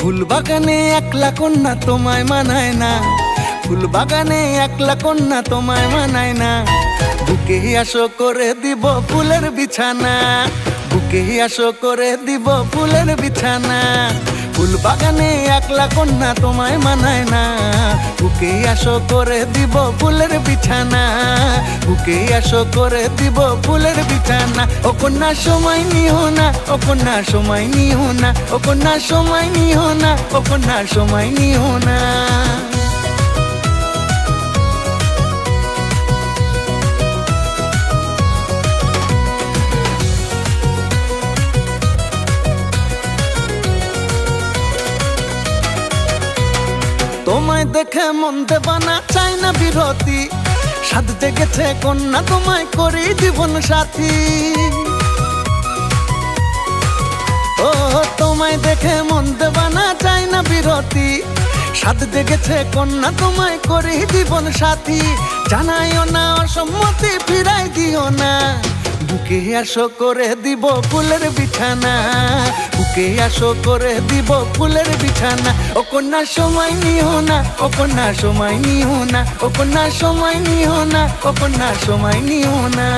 ফুল বাগানে একলা কন্যা তোমায় মানায় না, ফুল বাগানে একলা কন্যা তোমায় মানায় না। বুকে আসো করে দিব ফুলের বিছানা, বুকে আসো করে দিব ফুলের বিছানা। ফুল বাগানে একলা কন্যা তোমায় মানায় না, বুকে আসো করে দিব ফুলের বিছানা, বুকে আসো করে দিব ফুলের বিছানা। ও কন্যা সময় নিও না, ও কন্যা সময় নিও না, ও কন্যা সময় নিও না, ও কন্যা সময় নিও না। তোমায় দেখে মন দেবা না, চাই না বিরতি, সাধ জেগেছে কন্যা তোমায় করি জীবন সাথী। ও তোমায় দেখে মন দেবা না, চাই না বিরতি, সাধ জেগেছে কন্যা তোমায় করি জীবন সাথী। জানাইও না অসম্মতি, ফিরাই দিও না, বুকে আসো করে দিব ফুলের বিছানা, বুকে আসো করে দিব ফুলের বিছানা। ও কন্যা সময় নিও না, ও কন্যা সময় নিও না, ও কন্যা সময় নিও না, ও কন্যা সময় নিও না।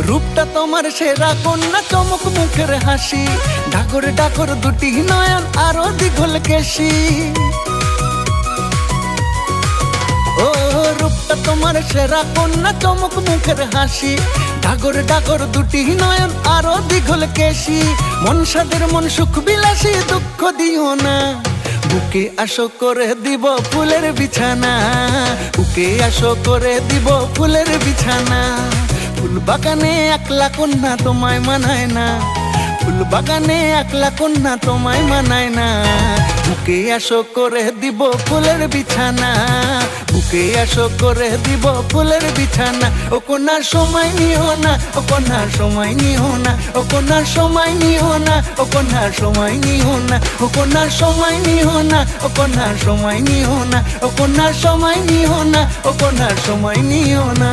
রূপটা তোমার সেরা কন্যা, চমক মুখের হাসি, ডাকর ডাকর দুটি নয়ন আরো দীঘল কেশি। ও রূপটা তোমার সেরা কন্যা, চমক মুখের হাসি, ডাগর ডাগর দুটি নয়ন আরো দীঘল কেশি। মন সাদের মন সুখ বিলাসী, দুঃখ দিও না, বুকে আসো করে দিব ফুলের বিছানা, বুকে আসো করে দিব ফুলের বিছানা। ফুল বাগানে একলা কন্যা তোমায় মানায় না, ফুল বাগানে একলা কন্যা তোমায় মানায় না। বুকে আসো করে দিব ফুলের বিছানা, বুকে আসো করে দিব ফুলের বিছানা। ও কন্যার সময় নিও না, ও কন্যার সময় নিও না, ও কন্যার সময় নিও না, ও কন্যার সময় নিও না, ও কন্যার সময় নিও না, ও কন্যার সময় নিও না, ও কন্যার সময় নিও না, ও কন্যার সময় নিও না।